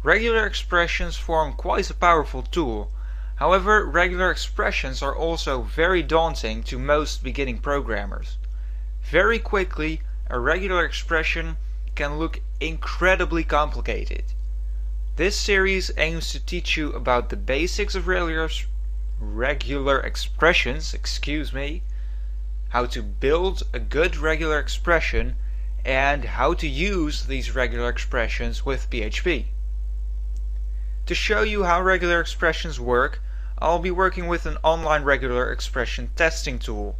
Regular expressions form quite a powerful tool. However, regular expressions are also very daunting to most beginning programmers. Very quickly, a regular expression can look incredibly complicated. This series aims to teach you about the basics of regular expressions, how to build a good regular expression, and how to use these regular expressions with PHP. To show you how regular expressions work, I'll be working with an online regular expression testing tool.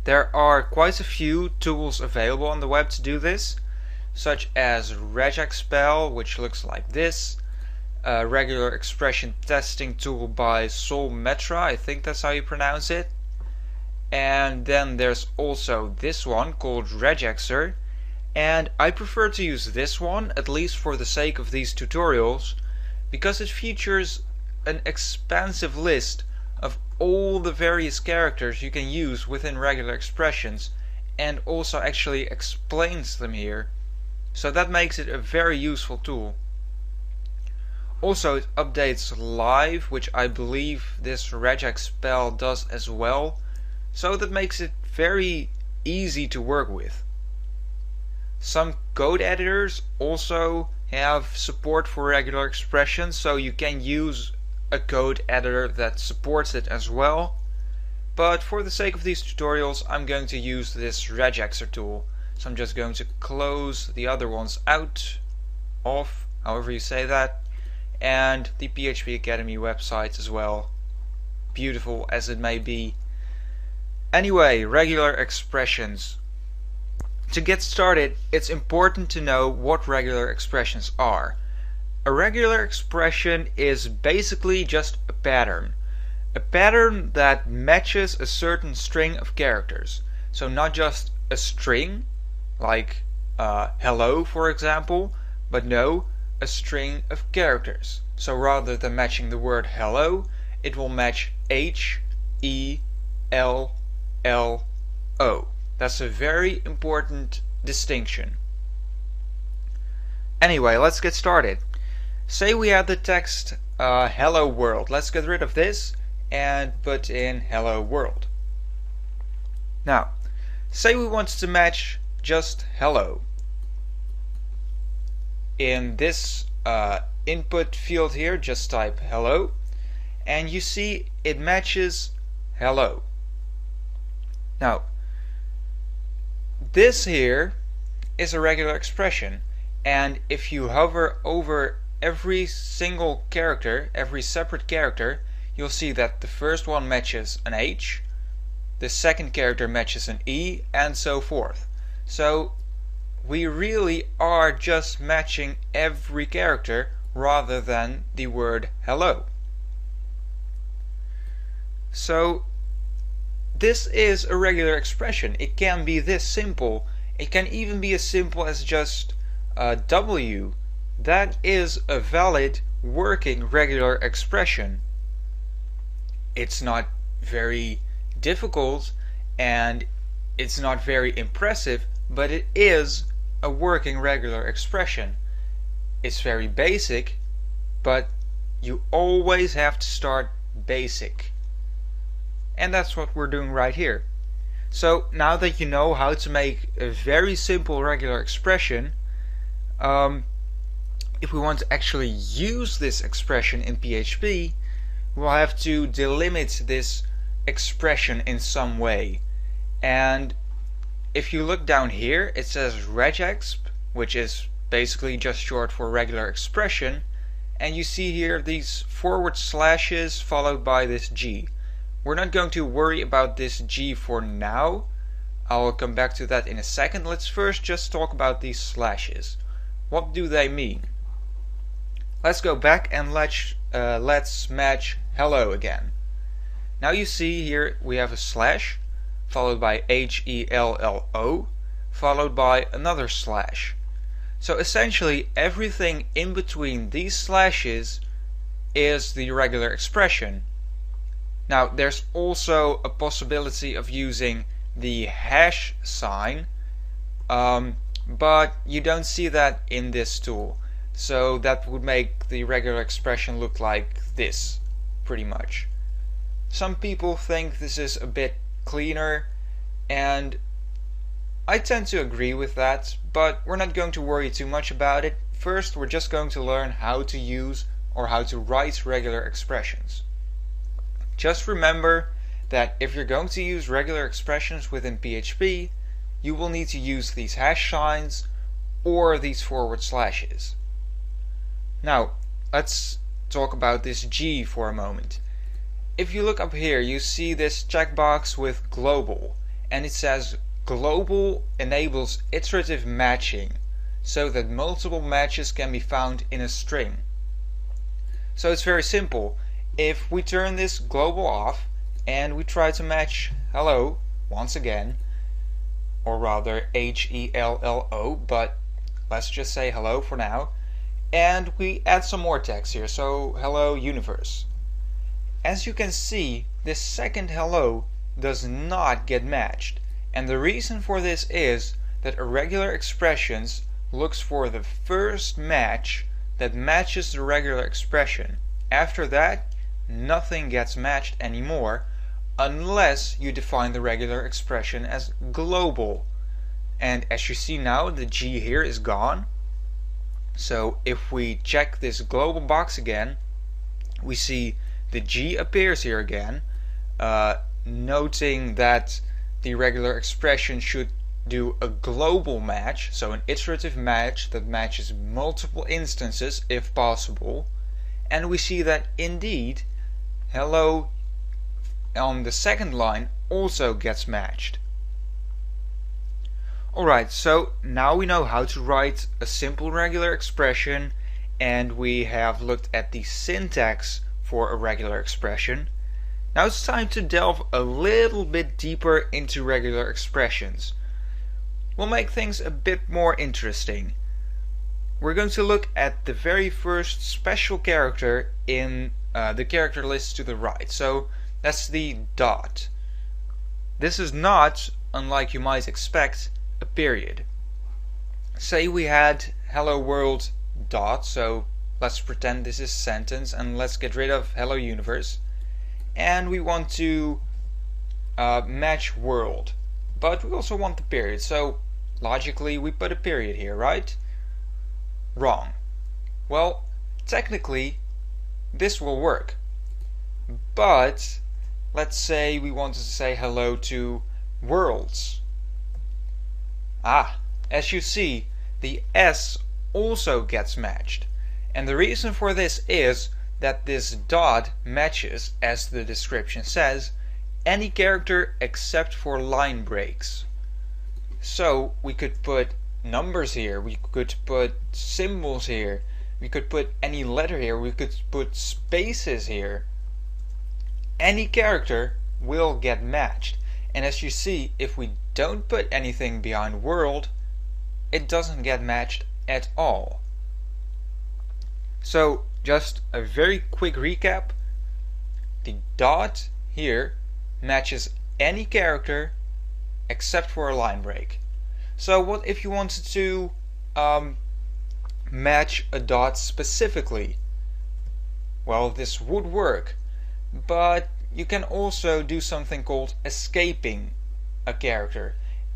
There are quite a few tools available on the web to do this, such as RegEx, which looks like this, a regular expression testing tool by Solmetra, I think that's how you pronounce it. And then there's also this one called Regexer, and I prefer to use this one, at least for the sake of these tutorials, because it features an expansive list of all the various characters you can use within regular expressions, and also actually explains them here. So that makes it a very useful tool. Also, it updates live, which I believe this regex does as well. So that makes it very easy to work with. Some code editors also have support for regular expressions, so you can use a code editor that supports it as well. But for the sake of these tutorials, I'm going to use this regexer tool. So I'm just going to close the other ones out, off, however you say that, and the PHP Academy website as well, beautiful as it may be. Anyway, regular expressions. To get started, it's important to know what regular expressions are. A regular expression is basically just a pattern. A pattern that matches a certain string of characters. So not just a string, like hello for example, but no, a string of characters. So rather than matching the word hello, it will match H, E, L, L, O. That's a very important distinction. Anyway, let's get started. Say we have the text hello world. Let's get rid of this and put in hello world. Now, say we want to match just hello. In this input field here, just type hello, and you see it matches hello. Now, this here is a regular expression, and if you hover over every single character, every separate character, you'll see that the first one matches an H, the second character matches an E, and so forth. So we really are just matching every character rather than the word hello. So this is a regular expression. It can be this simple. It can even be as simple as just W. That is a valid working regular expression. It's not very difficult and it's not very impressive, but it is a working regular expression. It's very basic, but you always have to start basic. And that's what we're doing right here. So now that you know how to make a very simple regular expression, if we want to actually use this expression in PHP, we'll have to delimit this expression in some way. And if you look down here, it says regex, which is basically just short for regular expression, and you see here these forward slashes followed by this G. We're not going to worry about this G for now. I'll come back to that in a second. Let's first just talk about these slashes. What do they mean? Let's go back and let's match hello again. Now you see here we have a slash followed by HELLO followed by another slash. So essentially everything in between these slashes is the regular expression. Now there's also a possibility of using the hash sign, but you don't see that in this tool. So that would make the regular expression look like this, pretty much. Some people think this is a bit cleaner, and I tend to agree with that, but we're not going to worry too much about it. First, we're just going to learn how to use or how to write regular expressions. Just remember that if you're going to use regular expressions within PHP, you will need to use these hash signs or these forward slashes. Now, let's talk about this G for a moment. If you look up here, you see this checkbox with global, and it says global enables iterative matching so that multiple matches can be found in a string. So it's very simple. If we turn this global off and we try to match hello once again, or rather HELLO, but let's just say hello for now, and we add some more text here, so hello universe. As you can see, this second hello does not get matched, and the reason for this is that irregular expressions looks for the first match that matches the regular expression. After that, nothing gets matched anymore unless you define the regular expression as global. And as you see now, the G here is gone. So if we check this global box again, we see the G appears here again, noting that the regular expression should do a global match, so an iterative match that matches multiple instances if possible. And we see that indeed hello on the second line also gets matched. Alright, so now we know how to write a simple regular expression, and we have looked at the syntax for a regular expression. Now it's time to delve a little bit deeper into regular expressions. We'll make things a bit more interesting. We're going to look at the very first special character in the character list to the right. So that's the dot. This is not, unlike you might expect, a period. Say we had hello world dot, so let's pretend this is a sentence and let's get rid of hello universe, and we want to match world, but we also want the period, so logically we put a period here, right? Wrong. Well, technically this will work, but let's say we wanted to say hello to worlds. As you see, the S also gets matched, and the reason for this is that this dot matches, as the description says, any character except for line breaks. So we could put numbers here, we could put symbols here, we could put any letter here, we could put spaces here. Any character will get matched, and as you see, if we don't put anything behind world, it doesn't get matched at all. So just a very quick recap. The dot here matches any character except for a line break. So what if you wanted to match a dot specifically? Well, this would work, but you can also do something called escaping a character,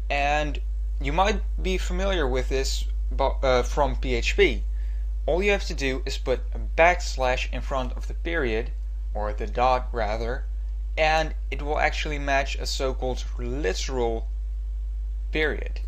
and you might be familiar with this from PHP. All you have to do is put a backslash in front of the period, or the dot rather, and it will actually match a so-called literal period.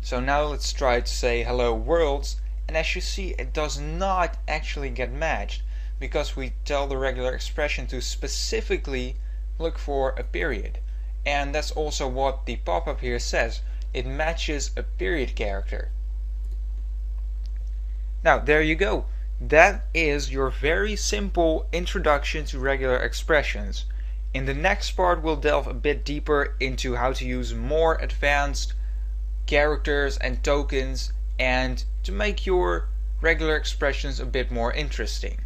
So now let's try to say hello worlds, and as you see, it does not actually get matched because we tell the regular expression to specifically look for a period. And that's also what the pop-up here says. It matches a period character. Now there you go. That is your very simple introduction to regular expressions. In the next part we'll delve a bit deeper into how to use more advanced characters and tokens, and to make your regular expressions a bit more interesting.